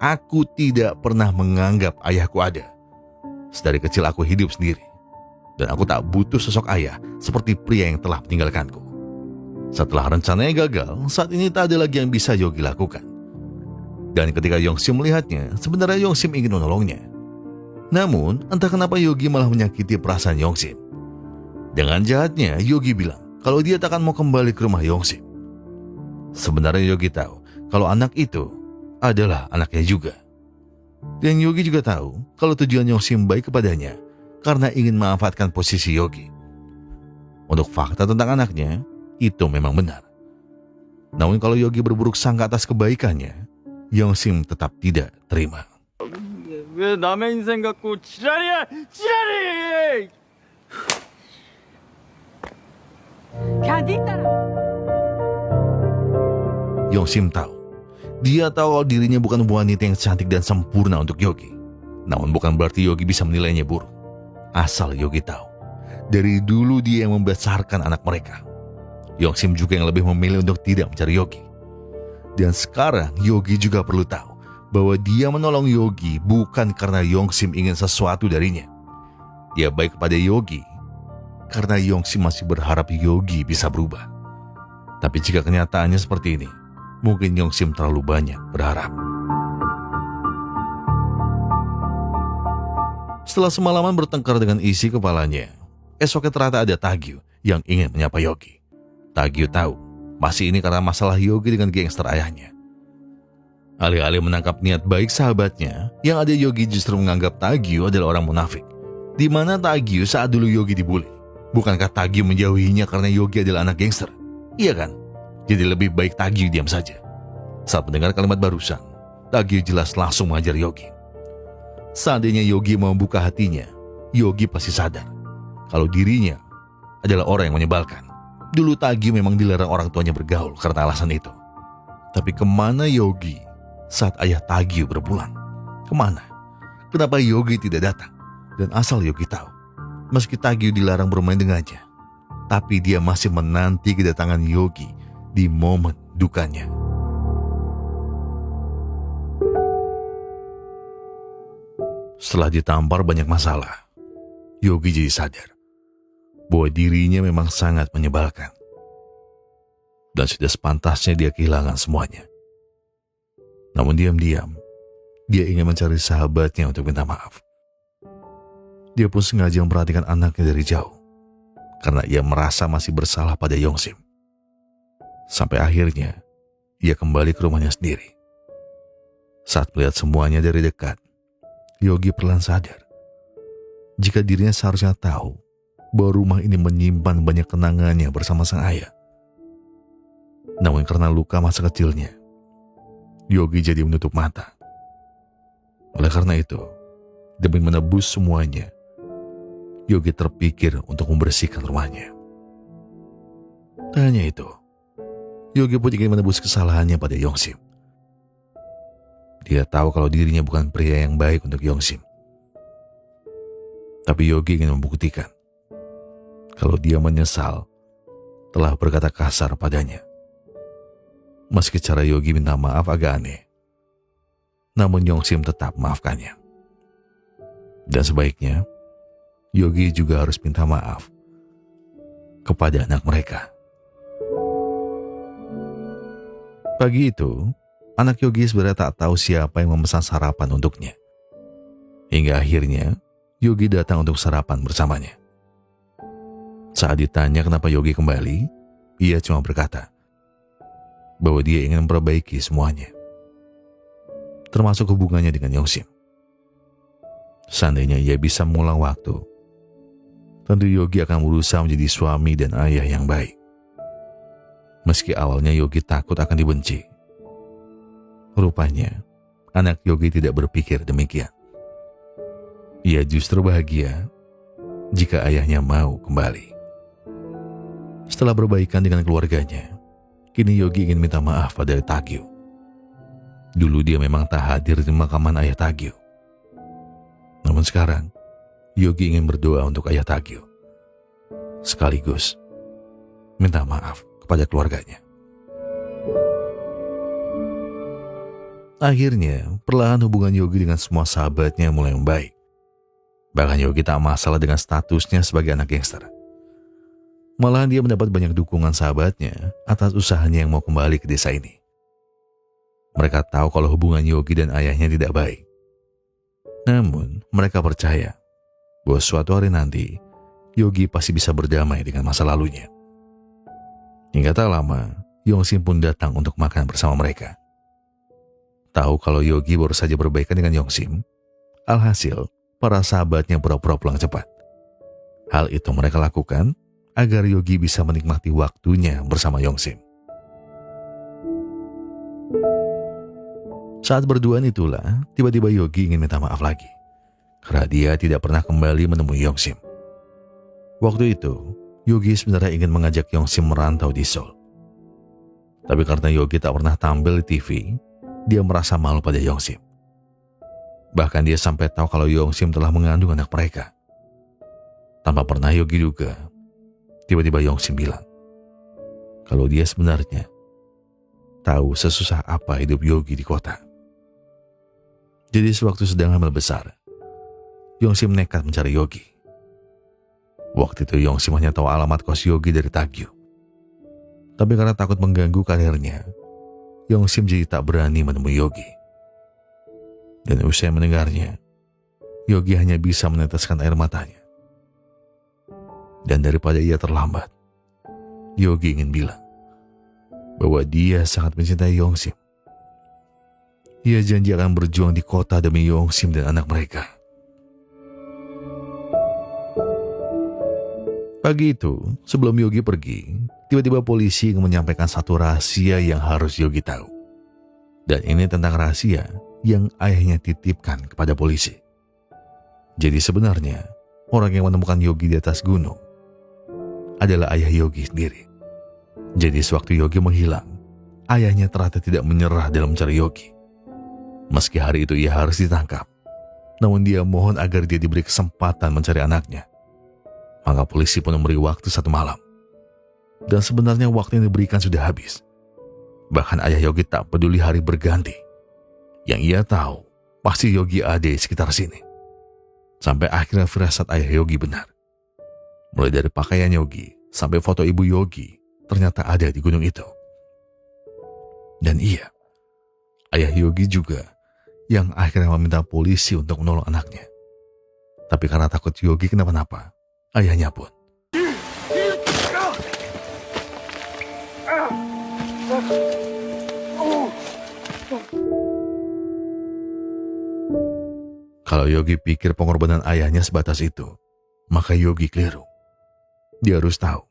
Aku tidak pernah menganggap ayahku ada. Sedari kecil aku hidup sendiri. Dan aku tak butuh sosok ayah seperti pria yang telah meninggalkanku. Setelah rencananya gagal, saat ini tak ada lagi yang bisa Yogi lakukan. Dan ketika Yongsim melihatnya, sebenarnya Yongsim ingin menolongnya. Namun, entah kenapa Yogi malah menyakiti perasaan Yongsim. Dengan jahatnya, Yogi bilang kalau dia takkan mau kembali ke rumah Yongsim. Sebenarnya Yogi tahu kalau anak itu adalah anaknya juga. Dan Yogi juga tahu kalau tujuan Yongsim baik kepadanya karena ingin memanfaatkan posisi Yogi. Untuk fakta tentang anaknya, itu memang benar. Namun kalau Yogi berburuk sangka atas kebaikannya, Yongsim tetap tidak terima. 왜 남의 인생 갖고 지랄이야 지랄이! Yongsim tahu. Dia tahu kalau dirinya bukan wanita yang cantik dan sempurna untuk Yogi. Namun bukan berarti Yogi bisa menilainya buruk. Asal Yogi tahu, dari dulu dia yang membesarkan anak mereka. Yongsim juga yang lebih memilih untuk tidak mencari Yogi. Dan sekarang Yogi juga perlu tahu bahwa dia menolong Yogi bukan karena Yongsim ingin sesuatu darinya. Dia baik kepada Yogi karena Yongsim masih berharap Yogi bisa berubah. Tapi jika kenyataannya seperti ini, mungkin Yongsim terlalu banyak berharap. Setelah semalaman bertengkar dengan isi kepalanya, esoknya ternyata ada Tagyu yang ingin menyapa Yogi. Tagyu tahu, masih ini karena masalah Yogi dengan gangster ayahnya. Alih-alih menangkap niat baik sahabatnya, yang ada Yogi justru menganggap Tagyu adalah orang munafik. Di mana Tagyu saat dulu Yogi dibully? Bukankah Tagyu menjauhinya karena Yogi adalah anak gangster? Iya kan? Jadi lebih baik Tagyu diam saja. Saat mendengar kalimat barusan, Tagyu jelas langsung mengajar Yogi. Seandainya Yogi mau membuka hatinya, Yogi pasti sadar kalau dirinya adalah orang yang menyebalkan. Dulu Tagyu memang dilarang orang tuanya bergaul karena alasan itu. Tapi kemana Yogi saat ayah Tagyu berpulang? Kemana? Kenapa Yogi tidak datang? Dan asal Yogi tahu, meski Tagyu dilarang bermain dengannya, tapi dia masih menanti kedatangan Yogi di momen dukanya. Setelah ditampar banyak masalah, Yogi jadi sadar bahwa dirinya memang sangat menyebalkan. Dan sudah sepantasnya dia kehilangan semuanya. Namun diam-diam, dia ingin mencari sahabatnya untuk minta maaf. Dia pun sengaja memperhatikan anaknya dari jauh, karena ia merasa masih bersalah pada Yongsim. Sampai akhirnya, ia kembali ke rumahnya sendiri. Saat melihat semuanya dari dekat, Yogi perlahan sadar jika dirinya seharusnya tahu bahwa rumah ini menyimpan banyak kenangannya bersama sang ayah. Namun karena luka masa kecilnya, Yogi jadi menutup mata. Oleh karena itu, demi menebus semuanya, Yogi terpikir untuk membersihkan rumahnya. Tak hanya itu, Yogi pun ingin menebus kesalahannya pada Yongsim. Dia tahu kalau dirinya bukan pria yang baik untuk Yongsim. Tapi Yogi ingin membuktikan kalau dia menyesal telah berkata kasar padanya. Meski cara Yogi minta maaf agak aneh, namun Yongsim tetap maafkannya. Dan sebaiknya Yogi juga harus minta maaf kepada anak mereka. Pagi itu, anak Yogi sebenarnya tak tahu siapa yang memesan sarapan untuknya. Hingga akhirnya, Yogi datang untuk sarapan bersamanya. Saat ditanya kenapa Yogi kembali, ia cuma berkata bahwa dia ingin memperbaiki semuanya, termasuk hubungannya dengan Yongsim. Seandainya ia bisa mengulang waktu, tentu Yogi akan berusaha menjadi suami dan ayah yang baik. Meski awalnya Yogi takut akan dibenci, rupanya anak Yogi tidak berpikir demikian. Ia justru bahagia jika ayahnya mau kembali. Setelah berbaikan dengan keluarganya, kini Yogi ingin minta maaf pada Tagio. Dulu dia memang tak hadir di pemakaman ayah Tagio. Namun sekarang, Yogi ingin berdoa untuk ayah Tagio, sekaligus minta maaf kepada keluarganya. Akhirnya, perlahan hubungan Yogi dengan semua sahabatnya mulai membaik. Bahkan Yogi tak masalah dengan statusnya sebagai anak gangster. Malahan dia mendapat banyak dukungan sahabatnya atas usahanya yang mau kembali ke desa ini. Mereka tahu kalau hubungan Yogi dan ayahnya tidak baik. Namun, mereka percaya bahwa suatu hari nanti, Yogi pasti bisa berdamai dengan masa lalunya. Hingga tak lama, Yongsim pun datang untuk makan bersama mereka. Tahu kalau Yogi baru saja berbaikan dengan Yongsim, alhasil, para sahabatnya pura-pura pulang cepat. Hal itu mereka lakukan agar Yogi bisa menikmati waktunya bersama Yongsim. Saat berduaan itulah, tiba-tiba Yogi ingin minta maaf lagi, karena dia tidak pernah kembali menemui Yongsim. Waktu itu, Yogi sebenarnya ingin mengajak Yongsim merantau di Seoul. Tapi karena Yogi tak pernah tampil di TV, dia merasa malu pada Yongsim. Bahkan dia sampai tahu kalau Yongsim telah mengandung anak mereka. Tanpa pernah Yogi duga, tiba-tiba Yongsim bilang kalau dia sebenarnya tahu sesusah apa hidup Yogi di kota. Jadi sewaktu sedang hamil besar, Yongsim nekat mencari Yogi. Waktu itu Yongsim hanya tahu alamat kos Yogi dari Tagio. Tapi karena takut mengganggu karirnya, Yongsim jadi tak berani menemui Yogi. Dan usai mendengarnya, Yogi hanya bisa meneteskan air matanya. Dan daripada ia terlambat, Yogi ingin bilang bahwa dia sangat mencintai Yongsim. Ia janji akan berjuang di kota demi Yongsim dan anak mereka. Pagi itu, sebelum Yogi pergi, tiba-tiba polisi ingin menyampaikan satu rahasia yang harus Yogi tahu. Dan ini tentang rahasia yang ayahnya titipkan kepada polisi. Jadi sebenarnya, orang yang menemukan Yogi di atas gunung adalah ayah Yogi sendiri. Jadi sewaktu Yogi menghilang, ayahnya ternyata tidak menyerah dalam mencari Yogi. Meski hari itu ia harus ditangkap, namun dia mohon agar dia diberi kesempatan mencari anaknya. Maka polisi pun memberi waktu 1 malam. Dan sebenarnya waktu yang diberikan sudah habis. Bahkan ayah Yogi tak peduli hari berganti. Yang ia tahu, pasti Yogi ada di sekitar sini. Sampai akhirnya firasat ayah Yogi benar. Mulai dari pakaian Yogi sampai foto ibu Yogi ternyata ada di gunung itu. Dan iya, ayah Yogi juga yang akhirnya meminta polisi untuk menolong anaknya. Tapi karena takut Yogi kenapa-napa, ayahnya pun kalau Yogi pikir pengorbanan ayahnya sebatas itu, maka Yogi keliru. Dia harus tahu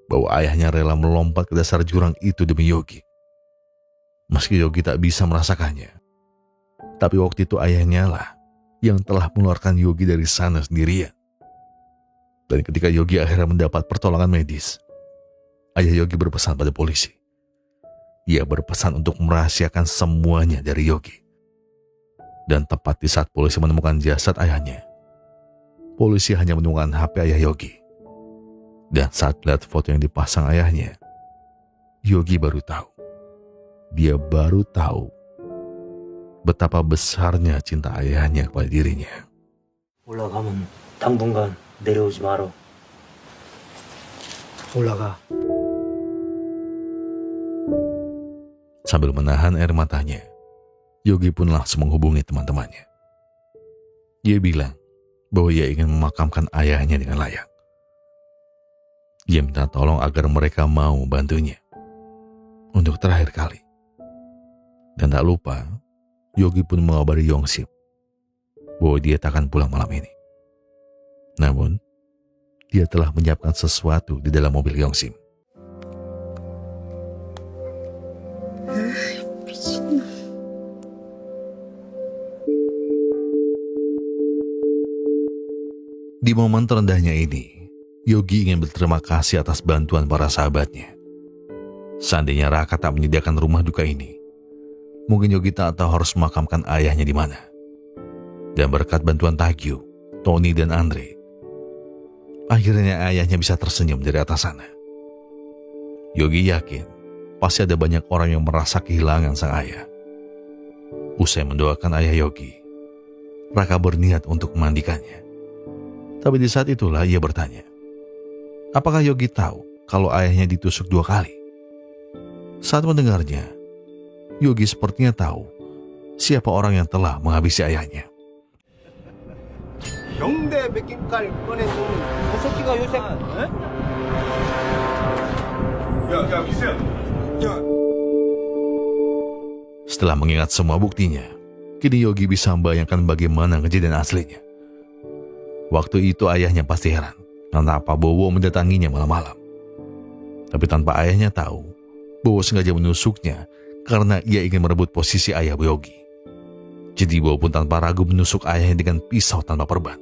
bahwa ayahnya rela melompat ke dasar jurang itu demi Yogi. Meski Yogi tak bisa merasakannya, tapi waktu itu ayahnya lah yang telah mengeluarkan Yogi dari sana sendirian. Dan ketika Yogi akhirnya mendapat pertolongan medis, ayah Yogi berpesan pada polisi ia berpesan untuk merahasiakan semuanya dari Yogi. Dan tepat di saat polisi menemukan jasad ayahnya, polisi hanya menemukan HP ayah Yogi. Dan saat melihat foto yang dipasang ayahnya, Yogi baru tahu. Dia baru tahu betapa besarnya cinta ayahnya kepada dirinya. 올라가면 당분간 내려오지 마라. 올라가. Sambil menahan air matanya, Yogi pun langsung menghubungi teman-temannya. Ia bilang bahwa ia ingin memakamkan ayahnya dengan layak. Ia minta tolong agar mereka mau membantunya untuk terakhir kali. Dan tak lupa, Yogi pun mengabari Yongsip bahwa dia tak akan pulang malam ini. Namun, dia telah menyiapkan sesuatu di dalam mobil Yongsip. Di momen terendahnya ini, Yogi ingin berterima kasih atas bantuan para sahabatnya. Seandainya Raka tak menyediakan rumah duka ini, mungkin Yogi tak tahu harus memakamkan ayahnya di mana. Dan berkat bantuan Tagyu, Tony dan Andre, akhirnya ayahnya bisa tersenyum dari atas sana. Yogi yakin pasti ada banyak orang yang merasa kehilangan sang ayah. Usai mendoakan ayah Yogi, Raka berniat untuk memandikannya. Tapi di saat itulah ia bertanya, apakah Yogi tahu kalau ayahnya ditusuk 2 kali? Saat mendengarnya, Yogi sepertinya tahu siapa orang yang telah menghabisi ayahnya. 영대 백김깔 꺼내서 그 새끼가 요새 야, 미세야. 야, Setelah mengingat semua buktinya, kini Yogi bisa membayangkan bagaimana kejadian aslinya. Waktu itu ayahnya pasti heran kenapa Bowo mendatanginya malam-malam. Tapi tanpa ayahnya tahu, Bowo sengaja menusuknya karena ia ingin merebut posisi ayah Yogi. Jadi Bowo pun tanpa ragu menusuk ayahnya dengan pisau tanpa perban.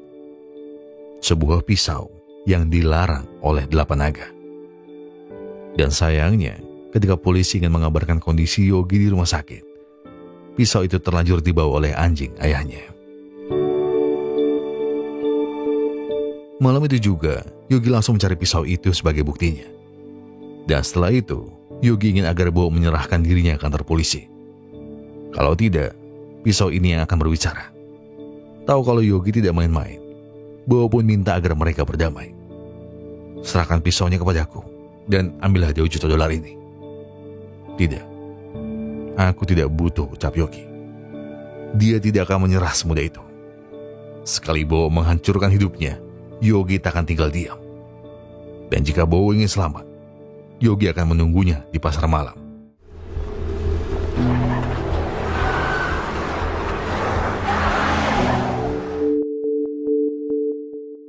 Sebuah pisau yang dilarang oleh 8 naga. Dan sayangnya, ketika polisi ingin mengabarkan kondisi Yogi di rumah sakit, pisau itu terlanjur dibawa oleh anjing ayahnya. Malam itu juga, Yogi langsung mencari pisau itu sebagai buktinya. Dan setelah itu, Yogi ingin agar Bowo menyerahkan dirinya ke kantor polisi. Kalau tidak, pisau ini yang akan berbicara. Tahu kalau Yogi tidak main-main, Bowo pun minta agar mereka berdamai. Serahkan pisaunya kepadaku, dan ambillah $2 juta ini. Tidak, aku tidak butuh, ucap Yogi. Dia tidak akan menyerah semudah itu. Sekali Bowo menghancurkan hidupnya, Yogi tak akan tinggal diam. Dan jika Bowo ingin selamat, Yogi akan menunggunya di pasar malam.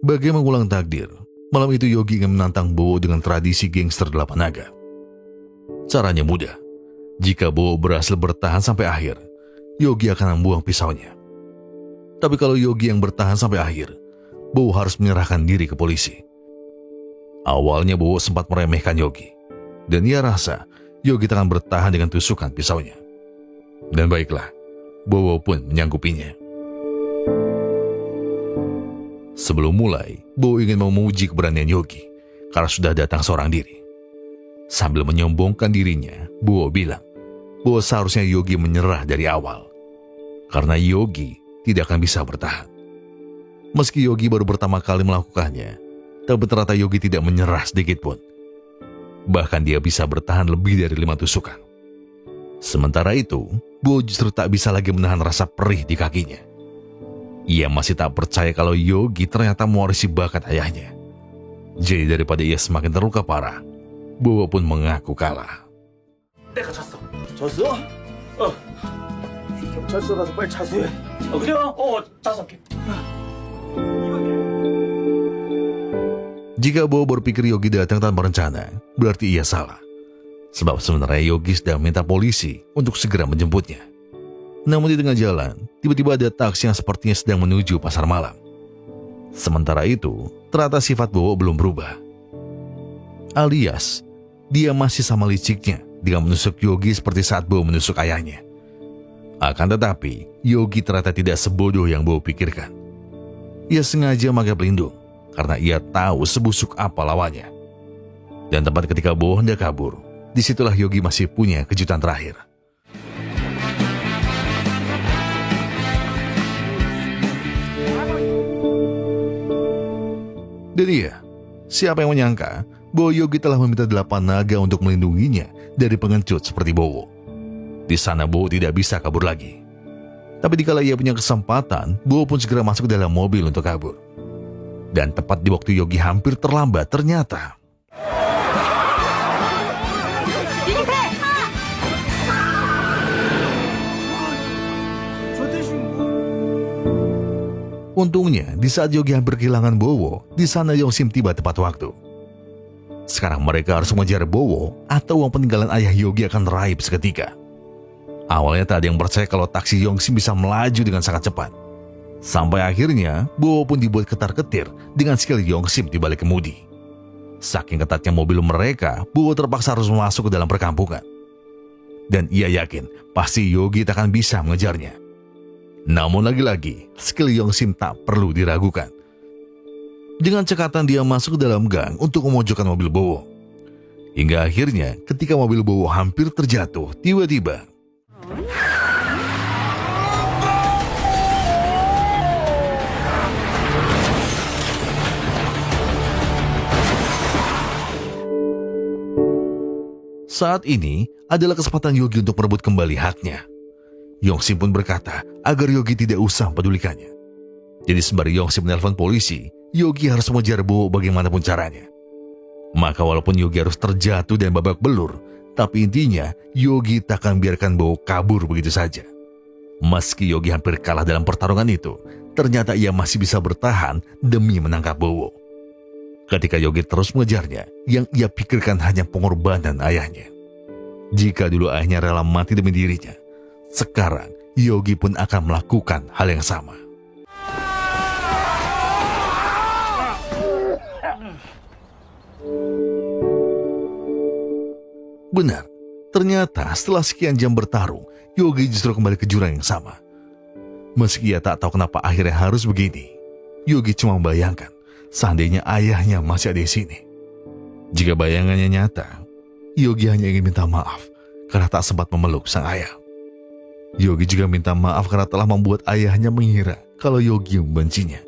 Bagai mengulang takdir, malam itu Yogi ingin menantang Bowo dengan tradisi gangster 8 naga. Caranya mudah. Jika Bowo berhasil bertahan sampai akhir, Yogi akan membuang pisaunya. Tapi kalau Yogi yang bertahan sampai akhir, Bowo harus menyerahkan diri ke polisi. Awalnya Bowo sempat meremehkan Yogi, dan ia rasa Yogi akan bertahan dengan tusukan pisaunya. Dan baiklah, Bowo pun menyanggupinya. Sebelum mulai, Bowo ingin memuji keberanian Yogi karena sudah datang seorang diri. Sambil menyombongkan dirinya, Bowo bilang bahwa seharusnya Yogi menyerah dari awal, karena Yogi tidak akan bisa bertahan. Meski Yogi baru pertama kali melakukannya, tapi ternyata Yogi tidak menyerah sedikit pun. Bahkan dia bisa bertahan lebih dari 5 tusukan. Sementara itu, Bowo justru tak bisa lagi menahan rasa perih di kakinya. Ia masih tak percaya kalau Yogi ternyata mewarisi bakat ayahnya. Jadi daripada ia semakin terluka parah, Bowo pun mengaku kalah. 내가 졌어. 졌어? 경찰서라도 빨리 자수해. 그래요? 5개. Jika Bowo berpikir Yogi datang tanpa rencana, berarti ia salah. Sebab sebenarnya Yogi sedang minta polisi untuk segera menjemputnya. Namun di tengah jalan, tiba-tiba ada taksi yang sepertinya sedang menuju pasar malam. Sementara itu, ternyata sifat Bowo belum berubah. Alias, dia masih sama liciknya dengan menusuk Yogi seperti saat Bowo menusuk ayahnya. Akan tetapi, Yogi ternyata tidak sebodoh yang Bowo pikirkan. Ia sengaja memakai pelindung karena ia tahu sebusuk apa lawannya. Dan tepat ketika Bowo hendak kabur, disitulah Yogi masih punya kejutan terakhir. Dan iya, siapa yang menyangka bahwa Yogi telah meminta 8 naga untuk melindunginya dari pengecut seperti Bowo. Di sana Bowo tidak bisa kabur lagi. Tapi dikala ia punya kesempatan, Bowo pun segera masuk ke dalam mobil untuk kabur. Dan tepat di waktu Yogi hampir terlambat, ternyata untungnya, di saat Yogi hampir kehilangan Bowo, di sana Yongsim tiba tepat waktu. Sekarang mereka harus mengejar Bowo atau uang peninggalan ayah Yogi akan raib seketika. Awalnya tak ada yang percaya kalau taksi Yongsim bisa melaju dengan sangat cepat. Sampai akhirnya, Bowo pun dibuat ketar-ketir dengan skill Yongsim di balik kemudi. Saking ketatnya mobil mereka, Bowo terpaksa harus masuk ke dalam perkampungan. Dan ia yakin pasti Yogi tak akan bisa mengejarnya. Namun lagi-lagi, skill Yongsim tak perlu diragukan. Dengan cekatan dia masuk ke dalam gang untuk memojokkan mobil Bowo. Hingga akhirnya ketika mobil Bowo hampir terjatuh, tiba-tiba saat ini adalah kesempatan Yogi untuk merebut kembali haknya. Yongsim pun berkata agar Yogi tidak usah pedulikannya. Jadi sembari Yongsim menelpon polisi, Yogi harus mengejar Bowo bagaimanapun caranya. Maka walaupun Yogi harus terjatuh dan babak belur, tapi intinya Yogi tak akan biarkan Bowo kabur begitu saja. Meski Yogi hampir kalah dalam pertarungan itu, ternyata ia masih bisa bertahan demi menangkap Bowo. Ketika Yogi terus mengejarnya, yang ia pikirkan hanya pengorbanan ayahnya. Jika dulu ayahnya rela mati demi dirinya, sekarang Yogi pun akan melakukan hal yang sama. Benar, ternyata setelah sekian jam bertarung, Yogi justru kembali ke jurang yang sama. Meski ia tak tahu kenapa akhirnya harus begini, Yogi cuma membayangkan seandainya ayahnya masih ada di sini. Jika bayangannya nyata, Yogi hanya ingin minta maaf karena tak sempat memeluk sang ayah. Yogi juga minta maaf karena telah membuat ayahnya mengira kalau Yogi membencinya.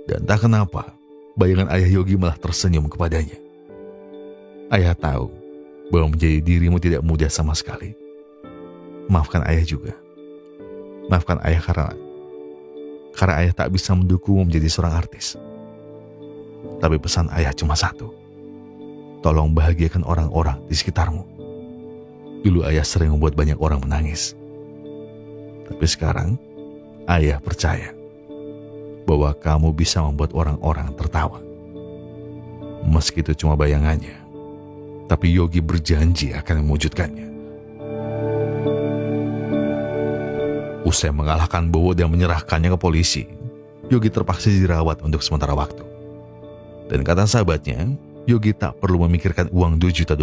Dan tak kenapa, bayangan ayah Yogi malah tersenyum kepadanya. Ayah tahu bahwa menjadi dirimu tidak mudah sama sekali. Maafkan ayah juga. Maafkan ayah karena ayah tak bisa mendukungmu menjadi seorang artis. Tapi pesan ayah cuma satu. Tolong bahagiakan orang-orang di sekitarmu. Dulu ayah sering membuat banyak orang menangis. Tapi sekarang, ayah percaya bahwa kamu bisa membuat orang-orang tertawa. Meski itu cuma bayangannya, tapi Yogi berjanji akan mewujudkannya. Usai mengalahkan Bowo dan menyerahkannya ke polisi, Yogi terpaksa dirawat untuk sementara waktu. Dan kata sahabatnya, Yogi tak perlu memikirkan uang $2 juta.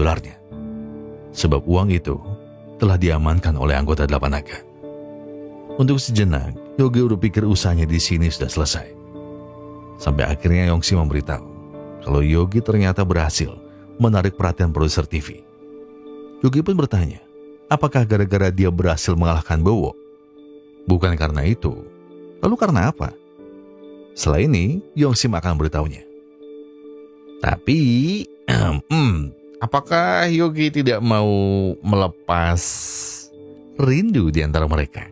Sebab uang itu telah diamankan oleh anggota 8 naga. Untuk sejenak, Yogi berpikir usahanya di sini sudah selesai. Sampai akhirnya Yongsim memberitahu kalau Yogi ternyata berhasil menarik perhatian produser TV. Yogi pun bertanya, apakah gara-gara dia berhasil mengalahkan Bowo? Bukan karena itu. Lalu karena apa? Setelah ini, Yongsim akan memberitahunya. Tapi, apakah Yogi tidak mau melepas rindu di antara mereka?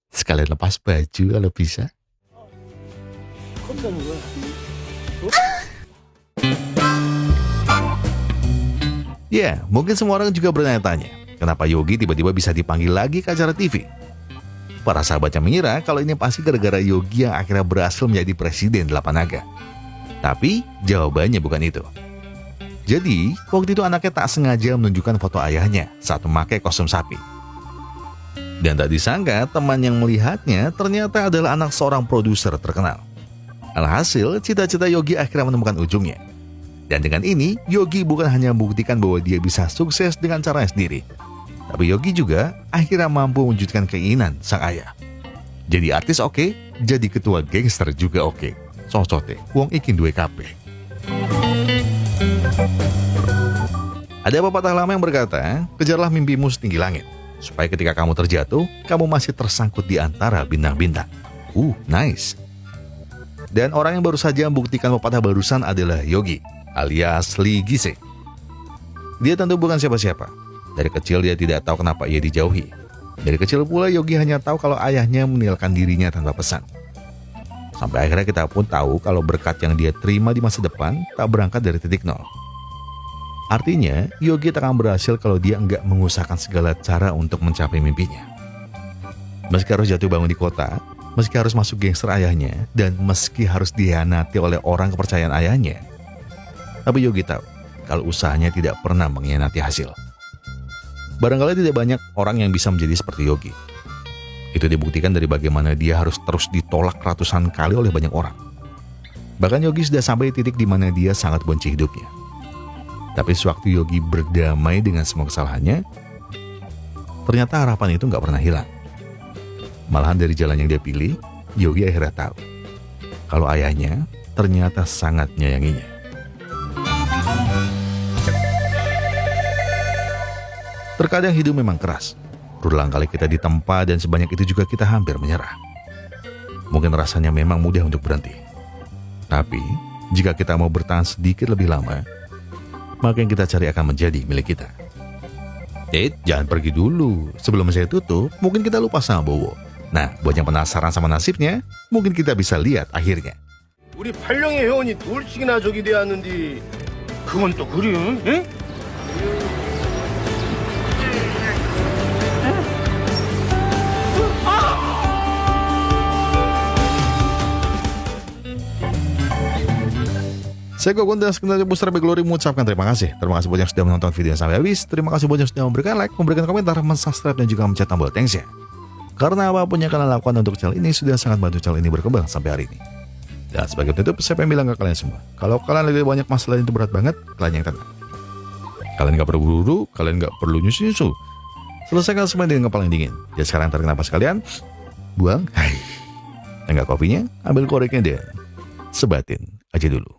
Sekalian lepas baju kalau bisa. Ya, mungkin semua orang juga bertanya-tanya, kenapa Yogi tiba-tiba bisa dipanggil lagi ke acara TV? Para sahabatnya mengira kalau ini pasti gara-gara Yogi yang akhirnya berhasil menjadi presiden 8 naga. Tapi jawabannya bukan itu. Jadi, waktu itu anaknya tak sengaja menunjukkan foto ayahnya saat memakai kostum sapi. Dan tak disangka teman yang melihatnya ternyata adalah anak seorang produser terkenal. Alhasil, cita-cita Yogi akhirnya menemukan ujungnya. Dan dengan ini, Yogi bukan hanya membuktikan bahwa dia bisa sukses dengan caranya sendiri, tapi Yogi juga akhirnya mampu mewujudkan keinginan sang ayah. Jadi artis oke, jadi ketua gangster juga oke. Sosote, wong ikin duwe kabeh. Ada pepatah lama yang berkata, kejarlah mimpimu setinggi langit, supaya ketika kamu terjatuh, kamu masih tersangkut di antara bintang-bintang. Nice. Dan orang yang baru saja membuktikan pepatah barusan adalah Yogi, alias Lee Gise. Dia tentu bukan siapa-siapa. Dari kecil dia tidak tahu kenapa ia dijauhi. Dari kecil pula Yogi hanya tahu kalau ayahnya meninggalkan dirinya tanpa pesan. Sampai akhirnya kita pun tahu kalau berkat yang dia terima di masa depan tak berangkat dari titik nol. Artinya, Yogi tak akan berhasil kalau dia enggak mengusahakan segala cara untuk mencapai mimpinya. Meski harus jatuh bangun di kota, meski harus masuk gangster ayahnya, dan meski harus dihianati oleh orang kepercayaan ayahnya, tapi Yogi tahu kalau usahanya tidak pernah mengkhianati hasil. Barangkali tidak banyak orang yang bisa menjadi seperti Yogi. Itu dibuktikan dari bagaimana dia harus terus ditolak ratusan kali oleh banyak orang. Bahkan Yogi sudah sampai di titik di mana dia sangat benci hidupnya. Tapi sewaktu Yogi berdamai dengan semua kesalahannya, ternyata harapan itu nggak pernah hilang. Malahan dari jalan yang dia pilih, Yogi akhirnya tahu kalau ayahnya ternyata sangat menyayanginya. Terkadang hidup memang keras. Berulang kali kita ditempa dan sebanyak itu juga kita hampir menyerah. Mungkin rasanya memang mudah untuk berhenti. Tapi, jika kita mau bertahan sedikit lebih lama, maka yang kita cari akan menjadi milik kita. Jangan pergi dulu. Sebelum saya tutup, mungkin kita lupa sama Bowo. Nah, buat yang penasaran sama nasibnya, mungkin kita bisa lihat akhirnya. 우리 8명의 회원이 둘씩이나 적이 되었는데 그건 또 그리 응? Saya Gogon dan sekendarnya Booster Big Glory mengucapkan terima kasih. Terima kasih buat yang sudah menonton video sampai habis. Terima kasih buat yang sudah memberikan like, memberikan komentar, subscribe dan juga mencet tombol thanks ya. Karena apapun yang kalian lakukan untuk channel ini sudah sangat bantu channel ini berkembang sampai hari ini. Dan sebagai penutup, saya pengen bilang ke kalian semua, kalau kalian lagi banyak masalah itu berat banget, kalian yang tenang. Kalian gak perlu buru-buru, kalian gak perlu nyusu-nyusu. Selesaikan semua dengan kepala yang dingin. Jadi sekarang tarik napas kalian, buang, hai. Enggak kopinya, ambil koreknya dan sebatin aja dulu.